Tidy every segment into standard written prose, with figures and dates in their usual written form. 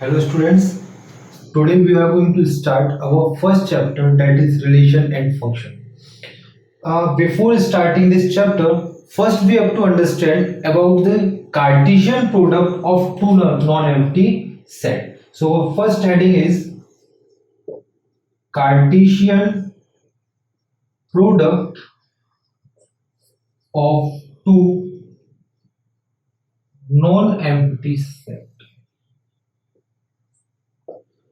Hello students, today we are going to start our first chapter, that is relation and function. Before starting this chapter, first we have to understand about the Cartesian product of two non-empty set. So our first heading is Cartesian product of two non-empty set.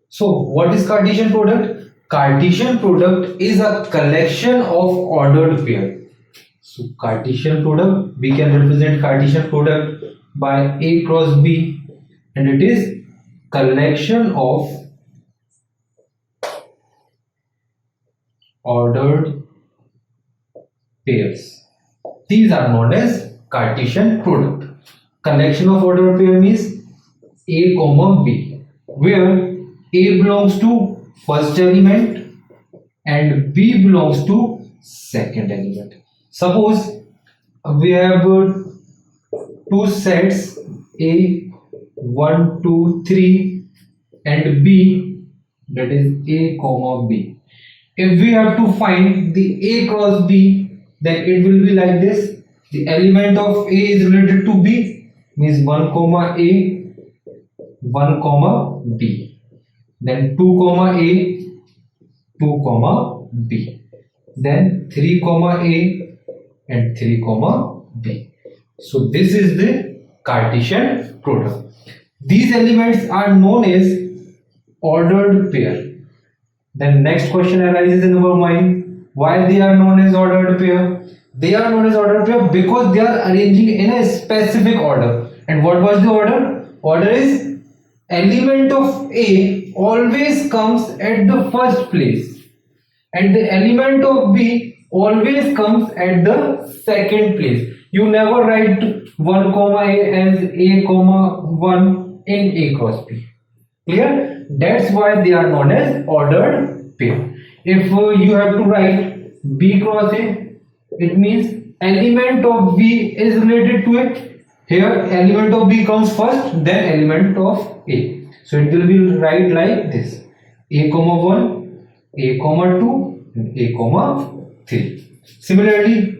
So what is Cartesian product? Cartesian product is a collection of ordered pair. So Cartesian product, we can represent Cartesian product by A cross B, and it is collection of ordered pairs. These are known as Cartesian product. Collection of ordered pair means A comma B, where A belongs to first element and B belongs to second element. Suppose we have two sets A 1, 2, 3 and B, that is A comma B. If we have to find the A cross B, then it will be like this. The element of A is related to B, means 1 comma A, 1 comma B. Then 2 comma A, 2 comma B. Then 3 comma A and 3 comma B. So this is the Cartesian product. These elements are known as ordered pair. Then next question arises in our mind, why they are known as ordered pair? They are known as ordered pair because they are arranging in a specific order. And what was the order? Order is element of A always comes at the first place and the element of B always comes at the second place. You never write 1 comma A as A comma 1 in A cross B. Clear? That's why they are known as ordered pair. If you have to write B cross A, it means element of B is related to it. Here element of B comes first, then element of A. So it will be right like this: A comma 1, A comma 2, and A comma 3. Similarly,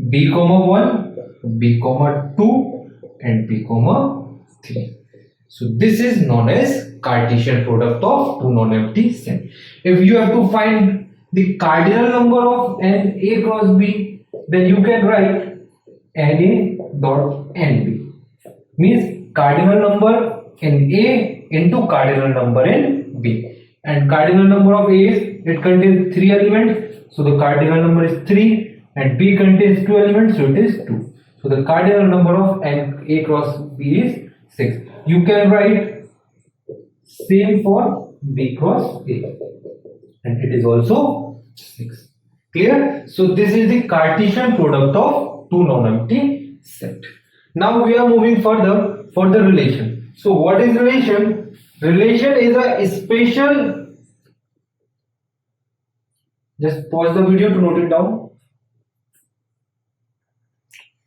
B comma 1, B comma 2, and B comma 3. So this is known as Cartesian product of two non-empty set. If you have to find the cardinal number of an A cross B, then you can write NA dot NB. Means cardinal number in A into cardinal number in B. And cardinal number of A is, it contains 3 elements, so the cardinal number is 3, and B contains 2 elements, so it is 2. So the cardinal number of A cross B is 6. You can write same for B cross A, and it is also 6. Clear? So this is the Cartesian product of two non-empty set. Now we are moving further for the relation. So what is relation? Relation is a special, just pause the video to note it down.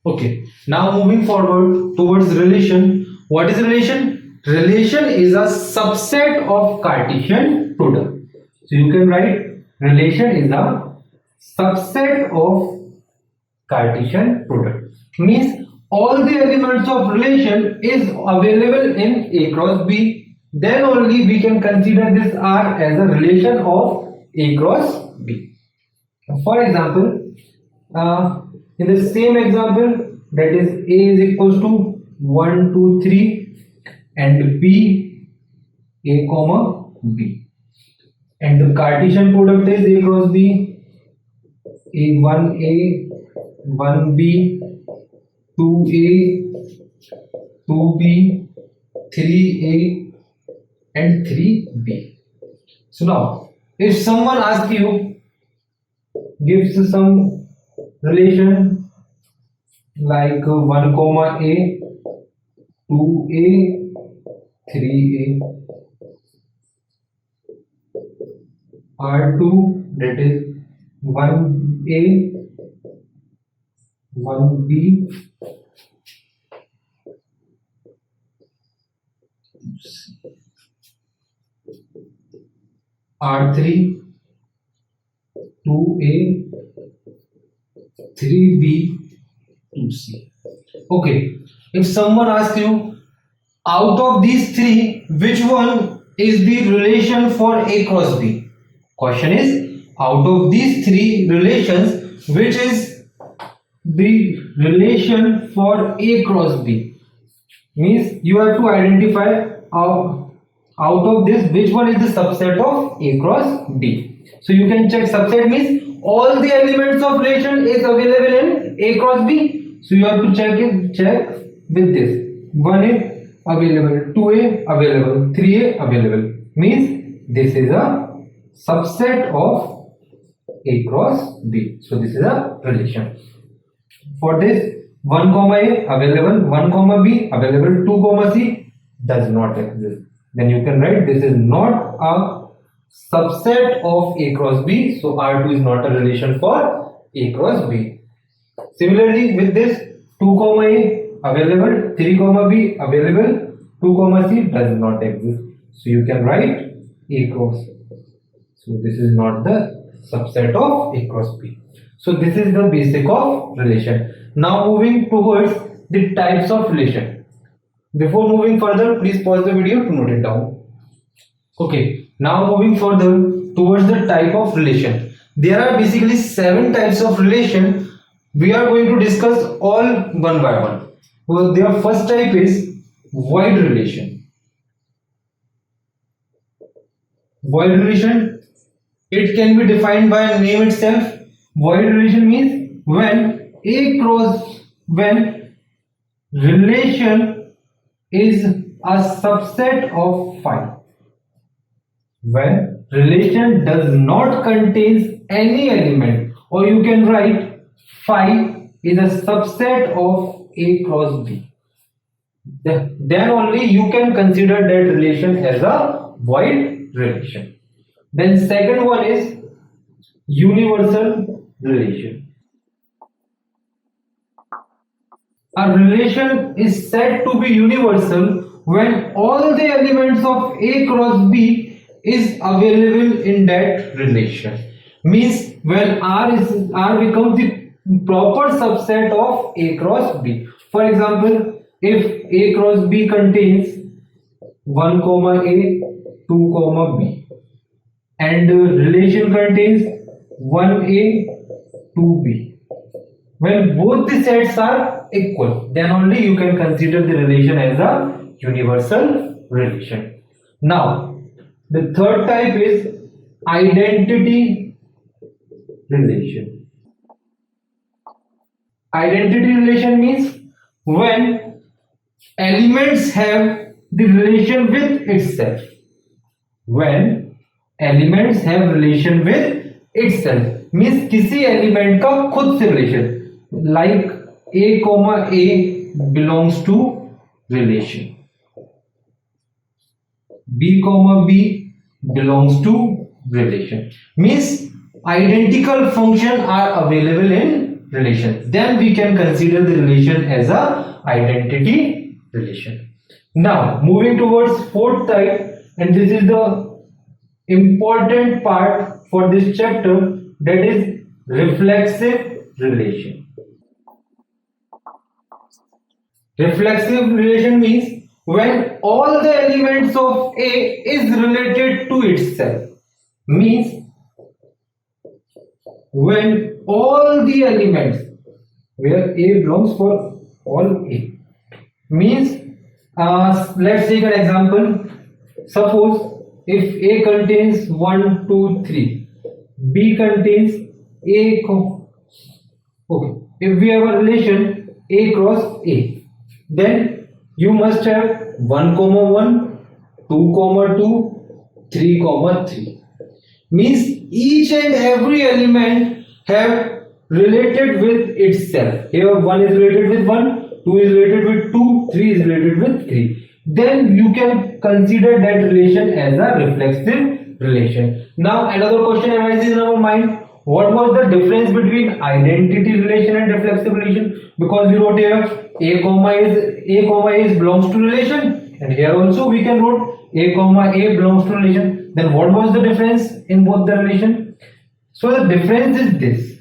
Okay, now moving forward towards relation. What is relation? Relation is a subset of Cartesian product. So you can write relation is a subset of Cartesian product. Means all the elements of relation is available in A cross B. Then only we can consider this R as a relation of A cross B. For example, in the same example, that is A is equals to 1, 2, 3 and B A comma B, and the Cartesian product is A cross B, A1A, 1B, 2A, 2B, 3A and 3B. So now if someone asks you, gives some relation like 1 comma A, 2A, 3A, R2, that is 1A, 1B, R3 2A 3B 2C. Okay, if someone asks you out of these three, which one is the relation for A cross B? Question is, out of these three relations, which is the relation for A cross B? Means you have to identify out of this which one is the subset of A cross B. So you can check subset means all the elements of relation is available in A cross B. So you have to check with this. 1A available, 2A available, 3A available. Means this is a subset of A cross B. So this is a relation. For this 1 comma A available, 1 comma B available, 2 comma C does not exist. Then you can write this is not a subset of A cross B. So R2 is not a relation for A cross B. Similarly with this 2 comma A available, 3 comma B available, 2 comma C does not exist. So you can write A cross. So this is not the subset of A cross B. So this is the basic of relation. Now moving towards the types of relation. Before moving further, please pause the video to note it down. Okay, now moving further towards the type of relation. There are basically 7 types of relation. We are going to discuss all one by one. So their first type is void relation. Void relation, it can be defined by a name itself. Void relation means when relation is a subset of phi. When relation does not contain any element, or you can write phi is a subset of A cross B. Then only you can consider that relation as a void relation. Then second one is universal relation. A relation is said to be universal when all the elements of A cross B is available in that relation. Means when R becomes the proper subset of A cross B. For example, if A cross B contains 1 comma A, 2 comma B, and relation contains 1A, 2B. When both the sets are equal, then only you can consider the relation as a universal relation. Now, the third type is identity relation. Identity relation means when elements have the relation with itself. When elements have relation with itself means किसी element का खुद से relation, like A comma A belongs to relation, B comma B belongs to relation. Means identical functions are available in relation. Then we can consider the relation as a identity relation. Now moving towards fourth type, and this is the important part for this chapter, that is reflexive relation. Reflexive relation means when all the elements of A is related to itself. Means when all the elements where A belongs for all A. Means let's take an example. Suppose if A contains 1, 2, 3, B contains A. Okay, if we have a relation A cross A, then you must have 1 comma 1, 2 comma 2, 3 comma 3. Means each and every element have related with itself. Here 1 is related with 1, 2 is related with 2, 3 is related with 3. Then you can consider that relation as a reflexive relation. Now another question arises in our mind. What was the difference between identity relation and reflexive relation? Because we wrote here A comma A belongs to relation, and here also we can wrote A comma A belongs to relation. Then what was the difference in both the relation? So the difference is this.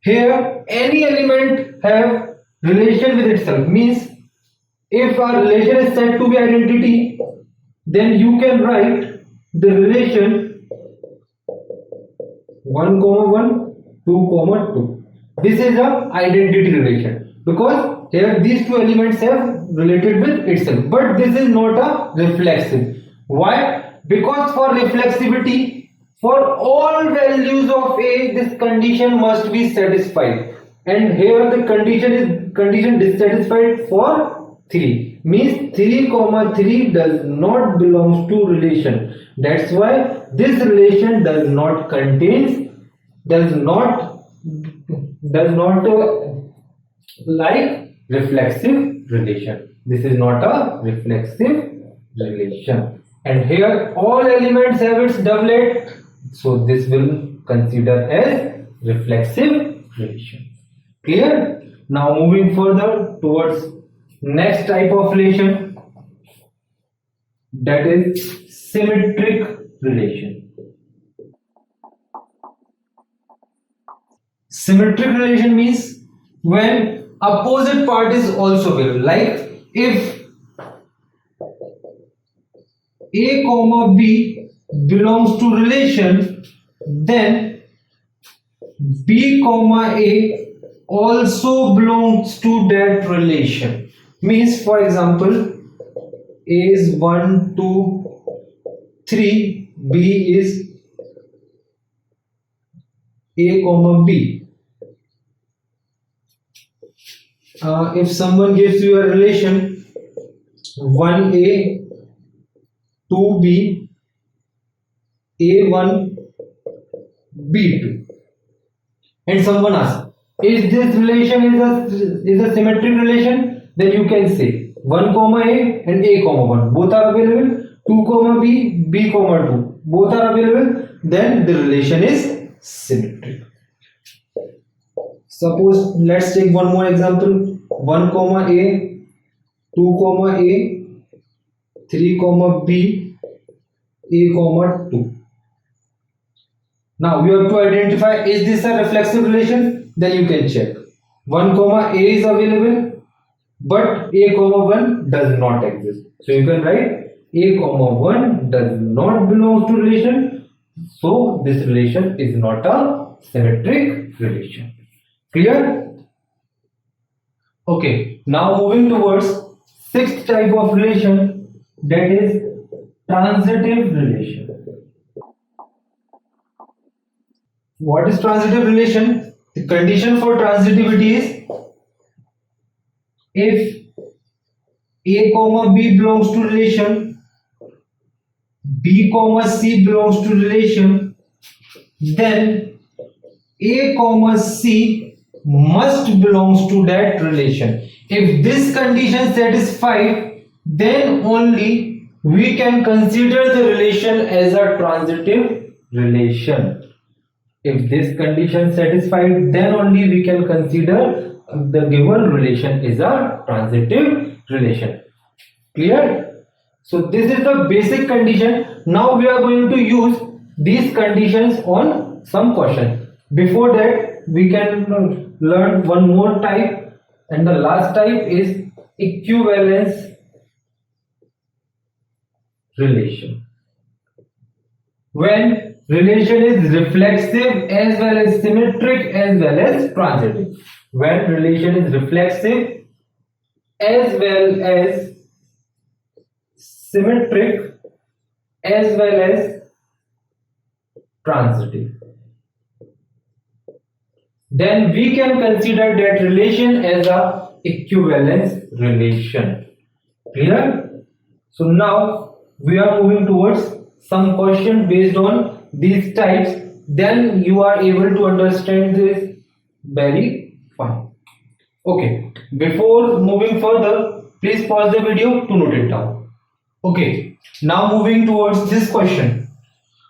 Here any element have relation with itself, means if a relation is said to be identity, then you can write the relation 1 comma 1, 2 comma 2. This is a identity relation because here these two elements have related with itself, but this is not a reflexive. Why? Because for reflexivity, for all values of A, this condition must be satisfied, and here the condition dissatisfied for 3, means 3 comma 3 does not belongs to relation. That's why this relation does not like reflexive relation. This is not a reflexive relation, and here all elements have its doublet, so this will consider as reflexive relation. Clear? Now moving further towards next type of relation, that is symmetric relation. Symmetric relation means when opposite part is also available, like if A comma B belongs to relation, then B comma A also belongs to that relation. Means, for example, A is 1, 2, 3, B is A comma B. If someone gives you a relation 1A, 2B, A1, B2, and someone asks, is this relation is a symmetric relation? Then you can say 1 comma A and A comma 1 both are available, 2 comma B, B comma 2 both are available, then the relation is symmetric. Suppose let's take one more example, 1 comma A, 2 comma A, 3 comma B, A comma 2. Now we have to identify, is this a reflexive relation? Then you can check. 1 comma A is available, but A comma 1 does not exist. So you can write A comma 1 does not belong to relation. So this relation is not a symmetric relation. Clear? Okay, now moving towards sixth type of relation, that is transitive relation. What is transitive relation? The condition for transitivity is if A comma B belongs to relation, B comma C belongs to relation, then A comma C must belongs to that relation. If this condition satisfied, then only we can consider the relation as a transitive relation. If this condition satisfied, then only we can consider the given relation is a transitive relation. Clear? So this is the basic condition. Now we are going to use these conditions on some question. Before that, we can learn one more type, and the last type is equivalence relation. When relation is reflexive as well as symmetric as well as transitive. When relation is reflexive as well as symmetric as well as transitive, then we can consider that relation as a equivalence relation. Clear? So now we are moving towards some question based on these types, then you are able to understand this very fine. Okay, before moving further, please pause the video to note it down. Okay, now moving towards this question.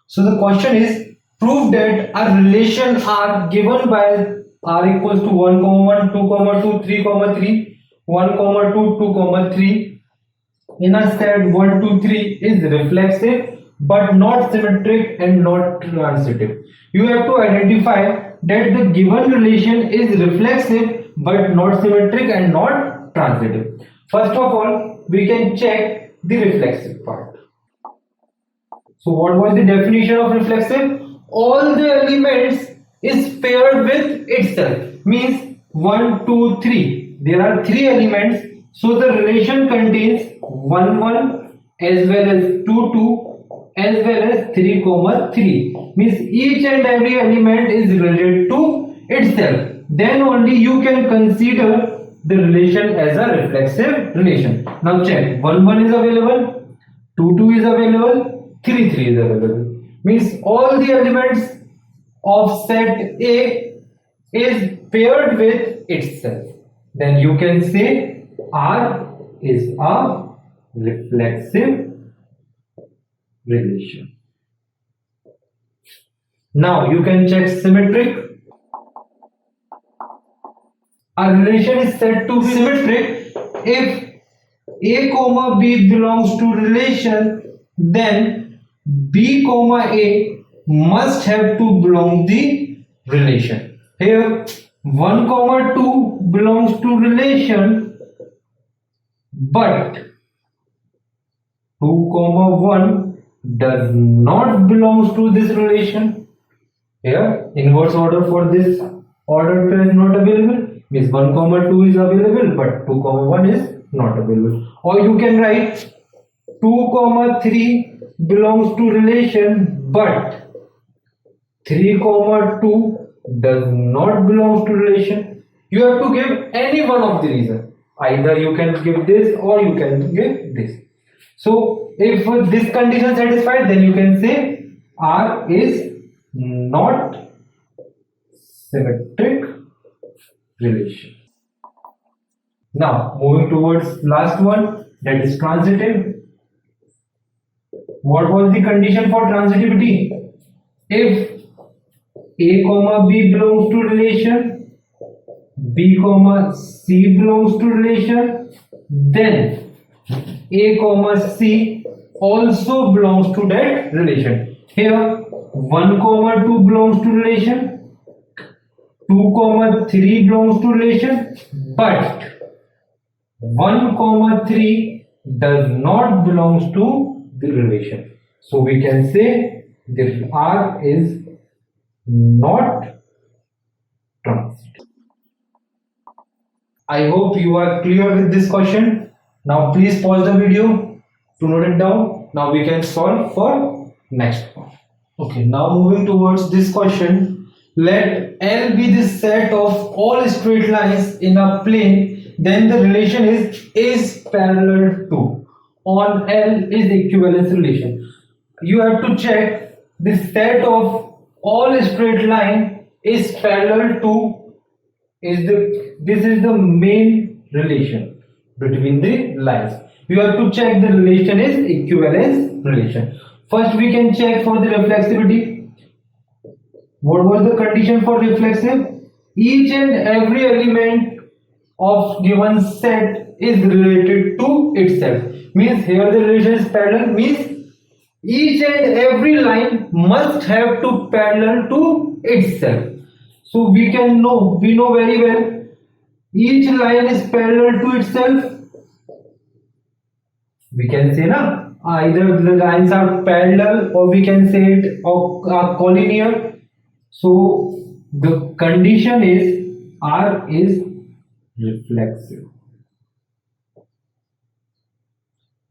So the question is, prove that a relation R given by R equals to 1, 1, 2, 2, 3, 3, 1, 2, 2, 3 in a set 1, 2, 3 is reflexive but not symmetric and not transitive. You have to identify that the given relation is reflexive but not symmetric and not transitive. First of all, we can check the reflexive part. So what was the definition of reflexive? All the elements is paired with itself. Means 1, 2, 3. There are 3 elements. So the relation contains 1, 1 as well as 2, 2 as well as 3, 3. Means each and every element is related to itself. Then only you can consider the relation as a reflexive relation. Now check. 1, 1 is available. 2, 2 is available. 3, 3 is available. Means all the elements of set A is paired with itself. Then you can say R is a reflexive relation. Now you can check symmetric. A relation is said to be symmetric if A comma B belongs to relation, then B comma A must have to belong the relation. Here 1 comma 2 belongs to relation, but 2 comma 1 does not belongs to this relation. Here inverse order for this order pair is not available. Means 1 comma 2 is available but 2 comma 1 is not available. Or you can write 2 comma 3 belongs to relation but 3 comma 2 does not belong to relation. You have to give any one of the reason. Either you can give this or you can give this. So if this condition satisfied, then you can say R is not symmetric relation. Now moving towards last one, that is transitive. What was the condition for transitivity? If A comma B belongs to relation, B comma C belongs to relation, then A comma C also belongs to that relation. Here 1 comma 2 belongs to relation, 2 comma 3 belongs to relation, but 1 comma 3 does not belongs to the relation. So we can say that R is not transitive. I hope you are clear with this question. Now please pause the video to note it down. Now we can solve for next one. Okay, now moving towards this question. Let L be the set of all straight lines in a plane, then the relation is parallel to. On L is equivalence relation. You have to check the set of all straight line is parallel to this is the main relation between the lines. You have to check the relation is equivalence relation. First we can check for the reflexivity. What was the condition for reflexive? Each and every element of given set is related to itself. Means here the relation is parallel, means each and every line must have to parallel to itself. So we know very well each line is parallel to itself. We can say either the lines are parallel or we can say it are collinear. So the condition is R is reflexive.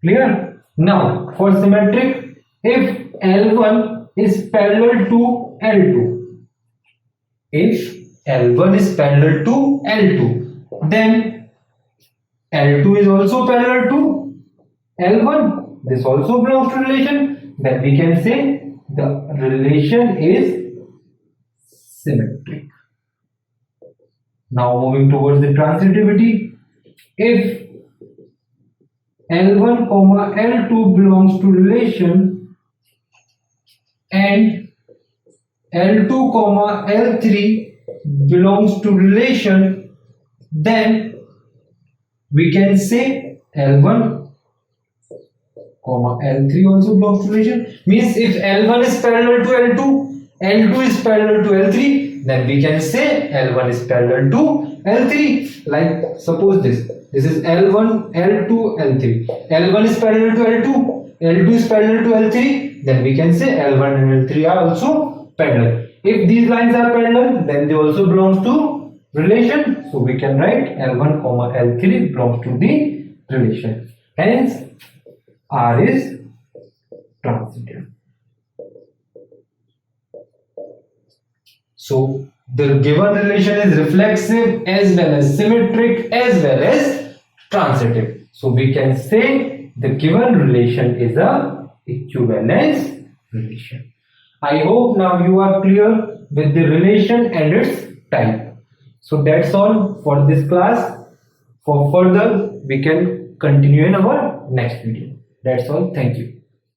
Clear? Now for symmetric, if L1 is parallel to L2, if L1 is parallel to L2, then L2 is also parallel to L1. This also belongs to relation. Then we can say the relation is symmetric. Now moving towards the transitivity. If L1 comma L2 belongs to relation and L2 comma L3 belongs to relation, then we can say L1 comma L3 also belongs to relation. Means if L1 is parallel to L2, L2 is parallel to L3, then we can say L1 is parallel to L3. Like suppose this is L1, L2, L3. L1 is parallel to L2, L2 is parallel to L3, then we can say L1 and L3 are also parallel. If these lines are parallel, then they also belong to relation. So we can write L1 comma L3 belongs to the relation. Hence R is transitive. So the given relation is reflexive as well as symmetric as well as transitive. So we can say the given relation is a equivalence relation. I hope now you are clear with the relation and its type. So that's all for this class. For further, we can continue in our next video. That's all. Thank you.